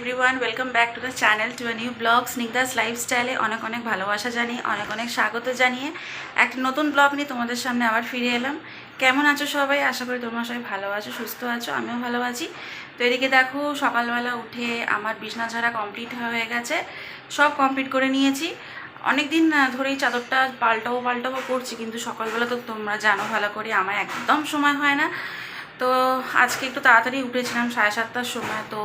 Everyone, welcome back to the channel to a new blog Snigdha's লাইফস্টাইলে অনেক অনেক ভালোবাসা জানিয়ে অনেক অনেক স্বাগত জানিয়ে একটা নতুন ব্লগ নিয়ে তোমাদের সামনে আবার ফিরে এলাম। কেমন আছো সবাই? আশা করি তোমরা সবাই ভালো আছো, সুস্থ আছো, আমিও ভালো আছি। তো এদিকে দেখো, সকালবেলা উঠে আমার বিছনা ঝাড়া কমপ্লিট হয়ে গেছে, সব কমপ্লিট করে নিয়েছি। অনেক দিন ধরেই চাদরটা পাল্টাবো করছি, কিন্তু সকালবেলা তো তোমরা জানো ভালো করে আমার একদম সময় হয় না। তো আজকে একটু তাড়াতাড়ি উঠেছিলাম 7:30টার সময়। তো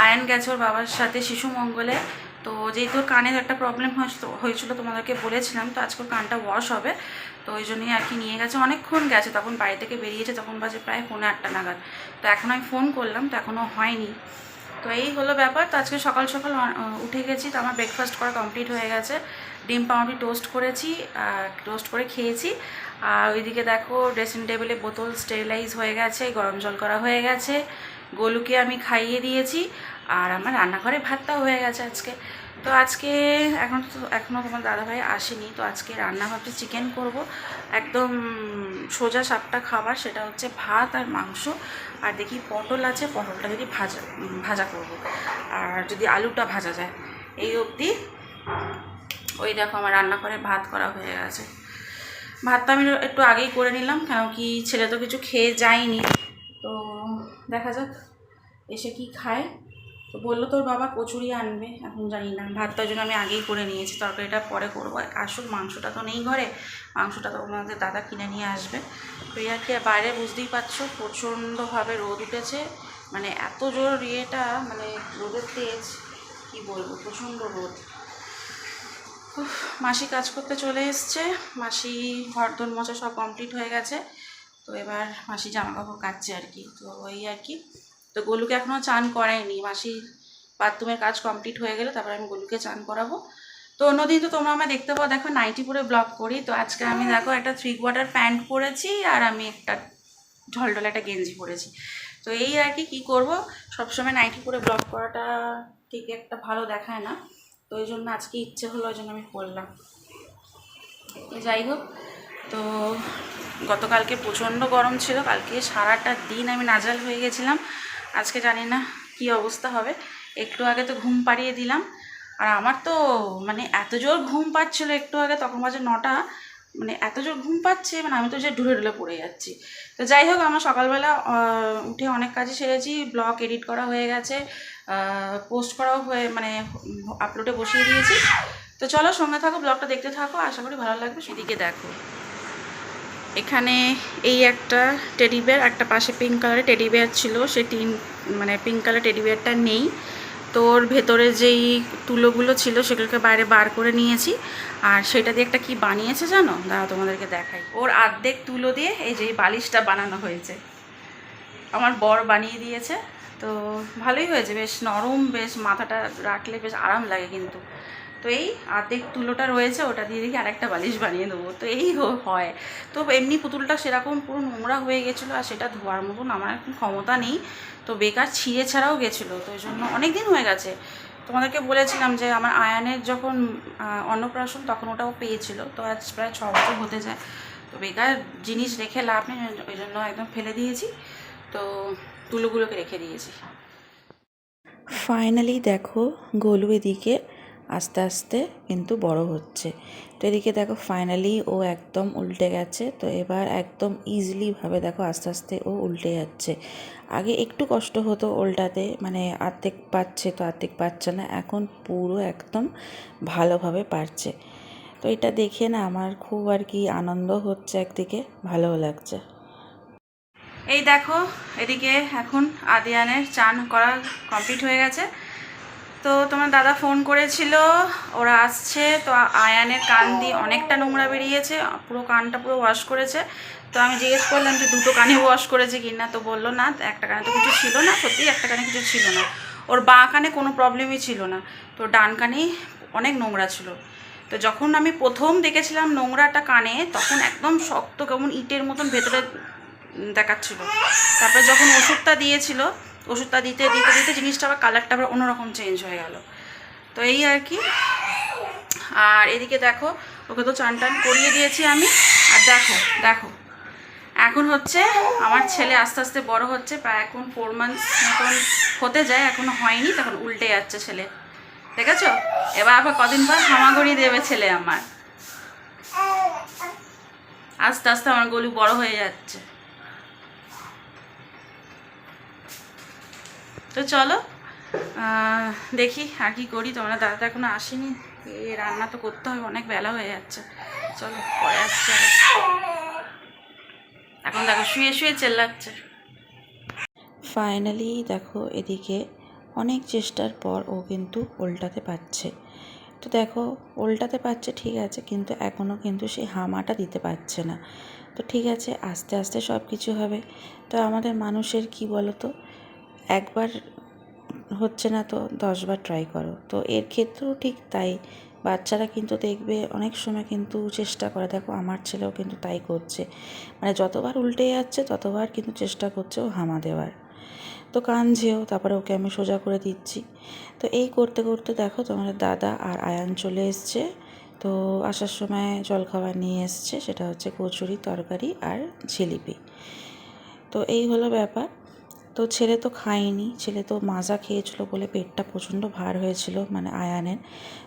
আয়ন গেছে ওর বাবার সাথে শিশু মঙ্গলে। তো যেহেতু ওর কানের একটা প্রবলেম হয়েছিল তোমাদেরকে বলেছিলাম, তো আজকে ওর কানটা ওয়াশ হবে, তো ওই জন্যই আর কি নিয়ে গেছে। অনেকক্ষণ গেছে, তখন বাড়ি থেকে বেরিয়েছে, তখন বাজে প্রায় 8:45 নাগাদ। তো এখন আমি ফোন করলাম, তো এখনও হয়নি। তো এই হলো ব্যাপার। তো আজকে সকাল সকাল উঠে গেছি, তো আমার ব্রেকফাস্ট করা কমপ্লিট হয়ে গেছে। ডিম পাউরুটি টোস্ট করেছি, টোস্ট করে খেয়েছি। আর ওইদিকে দেখো, ড্রেসিং টেবিলে বোতল স্টেরিলাইজ হয়ে গেছে, গরম জল করা হয়ে গেছে, গোলুকে আমি খাইয়ে দিয়েছি। আর আমার রান্নাঘরে ভাতটাও হয়ে গেছে আজকে। তো আজকে এখনও তোমার দাদাভাই আসেনি, তো আজকে রান্না ভাবছি চিকেন করব, একদম সোজা সাপটা খাবার, সেটা হচ্ছে ভাত আর মাংস। আর দেখি পটল আছে, পটলটা যদি ভাজা করব, আর যদি আলুটা ভাজা যায়। এই অবধি ওই দেখো আমার রান্নাঘরে ভাত করা হয়ে গেছে। ভাতটা আমি একটু আগেই করে নিলাম, কেন কি ছেলে তো কিছু খেয়ে যায়নি। তো দেখা যাক এসে কি খায়। তো বললো তোর বাবা কচুরি আনবে, এখন জানি না। ভাতটার জন্য আমি আগেই করে নিয়েছি, তরকারিটা পরে করবো। আসল মাংসটা তো নেই ঘরে, মাংসটা তো ওনাদের দাদা কিনে নিয়ে আসবে। তো এই আর কি। বাইরে বুঝতেই পারছো প্রচণ্ডভাবে রোদ উঠেছে, মানে এত জোর মানে রোদের তেজ কি বলবো, প্রচণ্ড রোদ। মাসি কাজ করতে চলে এসছে, মাসি ঘরদোর মোছা সব কমপ্লিট হয়ে গেছে। তো এবার মাসি জামা কাপড় কাচ্ছে আর কি। তো ওই আর কি। তো গোলুকে এখনও চান করায়নি, মাসির বাথরুমের কাজ কমপ্লিট হয়ে গেলে তারপরে আমি গোলুকে চান করাবো। তো অন্যদিন তো তোমরা আমার দেখতে পাও, দেখো নাইটি পরে ব্লগ করি। তো আজকে আমি দেখো একটা 3/4 প্যান্ট পরেছি, আর আমি একটা ঢলঢলে একটা গেঞ্জি পরেছি। তো এই আর কি করবো, সবসময় নাইটি পরে ব্লগ করাটা ঠিক একটা ভালো দেখায় না। তো ওই জন্য আজকে ইচ্ছে হলো, ওই জন্য আমি করলাম। যাই হোক, তো গতকালকে প্রচণ্ড গরম ছিল, কালকে সারাটা দিন আমি নাজাল হয়ে গেছিলাম। আজকে জানি না কি অবস্থা হবে। একটু আগে তো ঘুম পাড়িয়ে দিলাম, আর আমার তো মানে এত জোর ঘুম পাচ্ছিল একটু আগে, তখন বাজে 9টা, মানে এত জোর ঘুম পাচ্ছে, মানে আমি তো যে ঢুলে ঢুলে পড়ে যাচ্ছি। তো যাই হোক, আমার সকালবেলা উঠে অনেক কাজই সেরেছি, ব্লগ এডিট করা হয়ে গেছে, পোস্ট করাও মানে আপলোডে বসিয়ে দিয়েছি। তো চলো সঙ্গে থাকো, ব্লগটা দেখতে থাকো, আশা করি ভালো লাগবে। সেদিকে দেখো, এখানে এই একটা টেডি বিয়ার, একটা পাশে পিঙ্ক কালারের টেডি বিয়ার ছিল, সে মানে পিঙ্ক কালার টেডি বিয়ারটা নেই। তো ওর ভেতরে যেই তুলোগুলো ছিল সেগুলোকে বাইরে বার করে নিয়েছি। আর সেটা দিয়ে একটা কি বানিয়েছে জানো, দাঁড়াও তোমাদেরকে দেখাই। ওর অর্ধেক তুলো দিয়ে এই যে বালিশটা বানানো হয়েছে, আমার বর বানিয়ে দিয়েছে। তো ভালোই হয়েছে, বেশ নরম, বেশ মাথাটা রাখলে বেশ আরাম লাগে কিন্তু। তো এই অর্ধেক তুলোটা রয়েছে, ওটা দিয়ে দেখি আরেকটা বালিশ বানিয়ে দেবো। তো এই হয়। তো এমনি পুতুলটা সেরকম পুরো নোংরা হয়ে গেছিলো, আর সেটা ধোয়ার মতন আমার এখন ক্ষমতা নেই। তো বেকার ছিঁড়ে ছাড়াও গেছিলো, তো ওই জন্য অনেক দিন হয়ে গেছে। তোমাদেরকে বলেছিলাম যে আমার আয়ানের যখন অন্নপ্রাশন, তখন ওটাও পেয়েছিল। তো আজ প্রায় 6 বছর হতে যায়। তো বেকার জিনিস রেখে লাভ নেই, ওই জন্য একদম ফেলে দিয়েছি। তো তুলোগুলোকে রেখে দিয়েছি। ফাইনালি দেখো, গোলু এদিকে আস্তে আস্তে কিন্তু বড় হচ্ছে। তো এদিকে দেখো ফাইনালি ও একদম উল্টে গেছে। তো এবার একদম ইজিলিভাবে দেখো আস্তে আস্তে ও উল্টে যাচ্ছে। আগে একটু কষ্ট হতো উল্টাতে, মানে অর্ধেক পাচ্ছে তো অর্ধেক পাচ্ছে না, এখন পুরো একদম ভালোভাবে পারছে। তো এটা দেখে না আমার খুব আর কি আনন্দ হচ্ছে, একদিকে ভালোও লাগছে। এই দেখো, এদিকে এখন আদিয়ানের চান করা কমপ্লিট হয়ে গেছে। তো তোমার দাদা ফোন করেছিল, ওরা আসছে। তো আয়ানের কান দিয়ে অনেকটা নোংরা বেরিয়েছে, পুরো কানটা পুরো ওয়াশ করেছে। তো আমি জিজ্ঞেস করলাম যে দুটো কানে ওয়াশ করেছে কি না, তো বললো না, একটা কানে তো কিছু ছিল না। সত্যিই একটা কানে কিছু ছিল না, ওর বাঁ কানে কোনো প্রবলেমই ছিল না, তো ডান কানেই অনেক নোংরা ছিল। তো যখন আমি প্রথম দেখেছিলাম নোংরাটা কানে, তখন একদম শক্ত কেমন ইটের মতন ভেতরে দেখাচ্ছিল। তারপরে যখন ওষুধটা দিয়েছিল, ওষুধটা দিতে দিতে দিতে জিনিসটা আবার কালারটা আবার অন্যরকম চেঞ্জ হয়ে গেল। তো এই আর কি। আর এদিকে দেখো, ওকে তো চান টান করিয়ে দিয়েছি আমি। আর দেখো দেখো এখন হচ্ছে আমার ছেলে আস্তে আস্তে বড় হচ্ছে, প্রায় এখন 4 মান্থস মতন হতে যায়, এখনো হয়নি, তখন উল্টে যাচ্ছে ছেলে, দেখেছো? এবার আবার কদিন পর হামাগুড়ি দেবে ছেলে আমার। আস্তে আস্তে আমার গলু বড় হয়ে যাচ্ছে। তো চলো দেখি আর কি করি। তোমরা দাদা এখনো আসেনি, রান্না তো করতে হবে, অনেক বেলা হয়ে যাচ্ছে। চলো পরে আসছে। এখন দেখো শুয়ে শুয়ে চেল্লাচ্ছে। ফাইনালি দেখো এদিকে অনেক চেষ্টার পর ও কিন্তু উল্টাতে পারছে। তো দেখো উল্টাতে পারছে ঠিক আছে, কিন্তু এখনও কিন্তু সেই হামাটা দিতে পারছে না। তো ঠিক আছে, আস্তে আস্তে সব কিছু হবে। তো আমাদের মানুষের কি বলো তো, একবার হচ্ছে না তো 10বার ট্রাই করো। তো এর ক্ষেত্রেও ঠিক তাই, বাচ্চারা কিন্তু দেখবে অনেক সময় কিন্তু চেষ্টা করে। দেখো আমার ছেলেও কিন্তু তাই করছে, মানে যতবার উল্টে যাচ্ছে ততবার কিন্তু চেষ্টা করছে ও হামা দেওয়ার। তো কাঁদছেও, তারপরে ওকে আমি সোজা করে দিচ্ছি। তো এই করতে করতে দেখো তোমাদের দাদা আর আয়ান চলে এসছে। তো আসার সময় জলখাবার নিয়ে এসছে, সেটা হচ্ছে কচুরি, তরকারি আর জিলিপি। তো এই হলো ব্যাপার। তো ছেলে তো খায়নি, ছেলে তো মাজা খেয়েছিল বলে পেটটা প্রচণ্ড ভার হয়েছিল, মানে আয়ানের।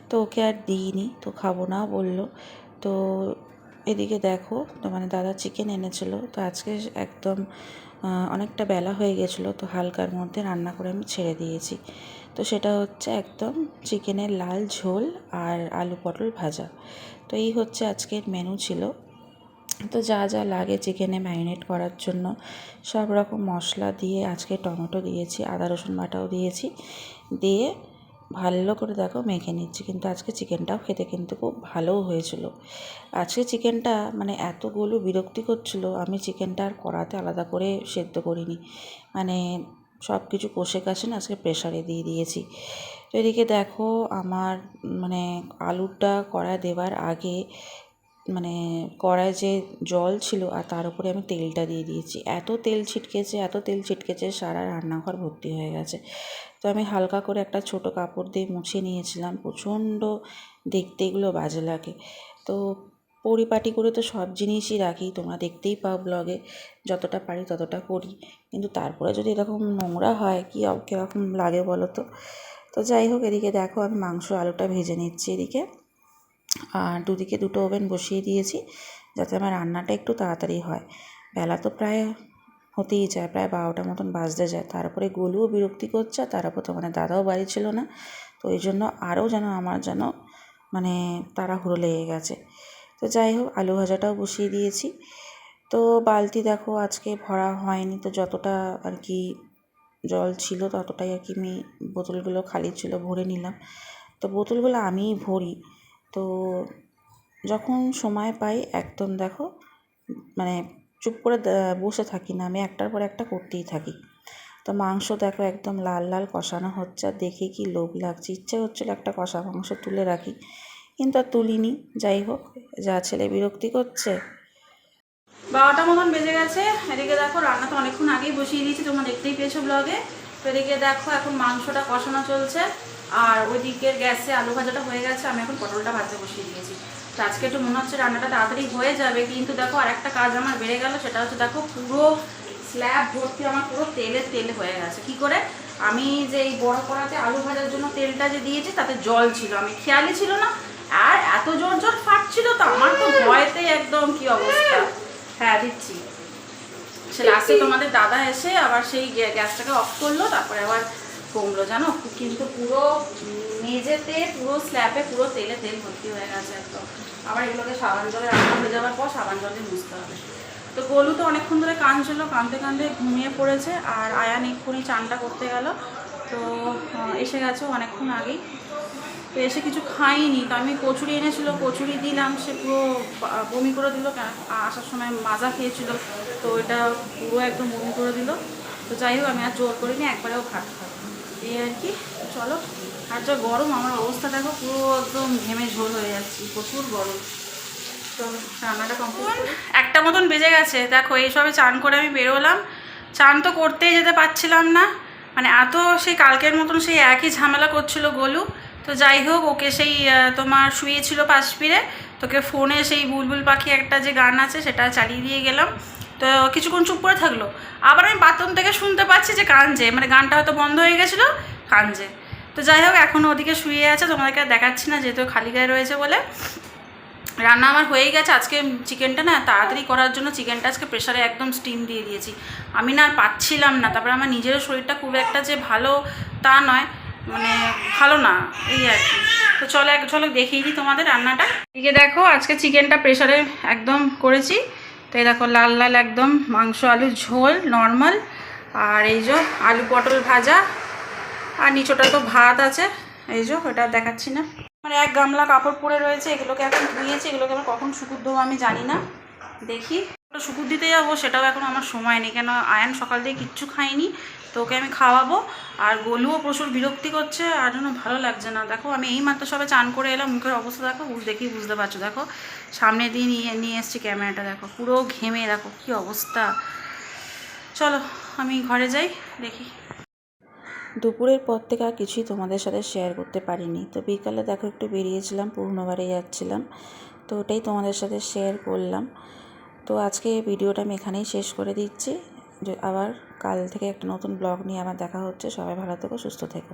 তো ওকে আর দিইনি, তো খাবো না বলল। তো এদিকে দেখো তো মানে দাদা চিকেন এনেছিল, তো আজকে একদম অনেকটা বেলা হয়ে গেছিলো, তো হালকার মধ্যে রান্না করে আমি ছেড়ে দিয়েছি। তো সেটা হচ্ছে একদম চিকেনের লাল ঝোল আর আলু পটল ভাজা। তো এই হচ্ছে আজকের মেনু ছিল। তো যা যা লাগে চিকেনে ম্যারিনেট করার জন্য সব রকম মশলা দিয়ে, আজকে টমেটো দিয়েছি, আদা রসুন বাটাও দিয়েছি, দিয়ে ভালো করে দেখো মেখে নিচ্ছি। কিন্তু আজকে চিকেনটাও খেতে কিন্তু খুব ভালোও হয়েছিল। আজকে চিকেনটা মানে এতগুলো বিরক্তি করছিলো, আমি চিকেনটা আর কড়াতে আলাদা করে সেদ্ধ করিনি, মানে সব কিছু কষে কাষে না আজকে প্রেশারে দিয়ে দিয়েছি। তো এদিকে দেখো আমার মানে আলুটা কড়ায় দেওয়ার আগে মানে কড়ায় যে জল ছিল আর তার উপরে আমি তেলটা দিয়ে দিয়েছি। এত তেল ছিটকেছে সারা রান্নাঘর ভর্তি হয়ে গেছে। তো আমি হালকা করে একটা ছোটো কাপড় দিয়ে মুছে নিয়েছিলাম। প্রচণ্ড দেখতে এগুলো বাজে লাগে। তো পরিপাটি করে তো সব জিনিসই রাখি, তোমরা দেখতেই পাও ব্লগে, যতটা পারি ততটা করি, কিন্তু তারপরে যদি এরকম নোংরা হয় কীরকম লাগে বলো তো। তো যাই হোক, এদিকে দেখো আমি মাংস আলুটা ভেজে নিচ্ছি এদিকে, আর দুদিকে দুটো ওভেন বসিয়ে দিয়েছি যাতে আমার রান্নাটা একটু তাড়াতাড়ি হয়। বেলা তো প্রায় হতেই যায়, প্রায় 12টার মতন বাজতে যায়। তারপরে গলুও বিরক্তি করছে, আর তার উপর তো মানে দাদাও বাড়ি ছিল না, তো ওই জন্য আরও আমার মানে তাড়াহুড়ো লেগে গেছে। তো যাই হোক, আলু ভাজাটাও বসিয়ে দিয়েছি। তো বালতি দেখো আজকে ভরা হয়নি, তো যতটা আর কি জল ছিল ততটাই আর কি আমি, বোতলগুলো খালি ছিল ভরে নিলাম। তো বোতলগুলো আমিই ভরি। তো যখন সময় পাই একদম দেখো মানে চুপ করে বসে থাকি না, আমি একটার পর একটা করতেই থাকি। তো মাংস দেখো একদম লাল লাল কষানো হচ্ছে, আর দেখে কি লোভ লাগছে, ইচ্ছে হচ্ছিলো একটা কষা মাংস তুলে রাখি, কিন্তু আর তুলিনি। যাই হোক, যা ছেলে বিরক্তি করছে। 12টার মতন বেজে গেছে। এদিকে দেখো রান্না তো অনেকক্ষণ আগেই বসিয়ে দিয়েছি, তোমরা দেখতেই পেয়েছো ব্লগে। তো এদিকে দেখো এখন মাংসটা কষানো চলছে, আর ওইদিকে গ্যাসে আলু ভাজাটা হয়ে গেছে, আমি এখন পটলটা ভাজতে বসিয়ে দিয়েছি। তো আজকে একটু মনে হচ্ছে রান্নাটা তাড়াতাড়ি হয়ে যাবে, কিন্তু দেখো আর একটা কাজ আমার বেড়ে গেল, সেটা হচ্ছে দেখো পুরো স্ল্যাব ভর্তি আমার পুরো তেল হয়ে গেছে। কি করে? আমি যে এই বড় কড়াতে আলু ভাজার জন্য তেলটা যে দিয়েছি তাতে জল ছিল, আমি খেয়ালই ছিল না, আর এত জোর জোর ফাটছিল, তো আমার তো ভয়তে একদম কি অবস্থা। হ্যাঁ দিচ্ছি। সে লাস্টে তোমাদের দাদা এসে আবার সেই গ্যাসটাকে অফ করলো, তারপরে আবার কমলো, জানো। কিন্তু পুরো মেঝেতে পুরো স্ল্যাবে পুরো তেল ভর্তি হয়ে গেছে একদম। আবার এগুলোকে সাবান জলে রান্না হয়ে যাওয়ার পর সাবান জলে মুছতে হবে। তো গোলু তো অনেকক্ষণ ধরে কাঁদছিল, কাঁদতে ঘুমিয়ে পড়েছে, আর আয়ান এক্ষুনি চানটা করতে গেল। তো এসে গেছে অনেকক্ষণ আগেই। তো এসে কিছু খাইনি, তো আমি কচুরি এনেছিল, কচুরি দিলাম, সে পুরো বমি করে দিল। আসার সময় মাজা খেয়েছিল, তো এটা পুরো একদম বমি করে দিল। তো যাই হোক, আমি আর জোর করিনি, একবারেও ভাত খাবো এই আর কি। চলো, আর যা গরম, আমার অবস্থা দেখো পুরো একদম ঘেমে ঝোল হয়ে যাচ্ছি, প্রচুর গরম। তো রান্নাটা কমপ্লিট, 1টা মতন বেজে গেছে। দেখো এইসবে চান করে আমি বেরোলাম, চান তো করতেই যেতে পারছিলাম না, মানে এত সেই কালকের মতন সেই একই ঝামেলা করছিল গোলু। তো যাই হোক, ওকে সেই তোমার শুয়েছিল পাশ ফিরে, তোকে ফোনে সেই বুলবুল পাখি একটা যে গান আছে সেটা চালিয়ে দিয়ে গেলাম। তো কিছুক্ষণ চুপ করে থাকলো, আবার আমি বাথরুম থেকে শুনতে পাচ্ছি যে কাঁদছে, মানে গানটা হয়তো বন্ধ হয়ে গেছিলো, কাঁদছে। তো যাই হোক এখনও ওদিকে শুয়ে আছে, তোমাদেরকে আর দেখাচ্ছি না যেহেতু খালি গায়ে রয়েছে বলে। রান্না আমার হয়েই গেছে। আজকে চিকেনটা না তাড়াতাড়ি করার জন্য চিকেনটা আজকে প্রেশারে একদম স্টিম দিয়ে দিয়েছি, আমি না আর পাচ্ছিলাম না। তারপরে আমার নিজেরও শরীরটা খুব একটা যে ভালো তা নয়, মানে ভালো না এই আর কি। তো চলো দেখিয়ে দিই তোমাদের রান্নাটা। এদিকে দেখো আজকে চিকেনটা প্রেশারে একদম করেছি। তো এই দেখো লাল লাল একদম মাংস আলুর ঝোল নর্মাল, আর এই যে আলু পটল ভাজা, আর নিচোটা তো ভাত আছে, এই যে ওটা দেখাচ্ছি না। মানে এক গামলা কাপড় পরে রয়েছে, এগুলোকে এখন ধুয়েছি, এগুলোকে আমার কখন শুকুর দেবো আমি জানি না, দেখি। তো শুকুর দিতে যাবো সেটাও এখন আমার সময় নেই, কেন আয়ান সকাল থেকে কিচ্ছু খাইনি, তো ওকে আমি খাওয়াবো। আর গোলুও প্রচুর বিরক্তি করছে, আর জন্য ভালো লাগছে না। দেখো আমি এই মাত্র সবে চান করে এলাম, মুখের অবস্থা দেখো, দেখি বুঝতে পারছো। দেখো সামনে দিয়ে নিয়ে এসছি ক্যামেরাটা, দেখো পুরো ঘেমে, দেখো কি অবস্থা। চলো আমি ঘরে যাই, দেখি। দুপুরের পর থেকে আর কিছুই তোমাদের সাথে শেয়ার করতে পারিনি। তো বিকালে দেখো একটু বেরিয়েছিলাম, পুরনো বাড়ি যাচ্ছিলাম, তো ওটাই তোমাদের সাথে শেয়ার করলাম। তো আজকে ভিডিওটা আমি এখানেই শেষ করে দিচ্ছি, আবার কাল থেকে একটা নতুন ব্লগ নিয়ে আবার দেখা হচ্ছে। সবাই ভালো থেকো, সুস্থ থেকো।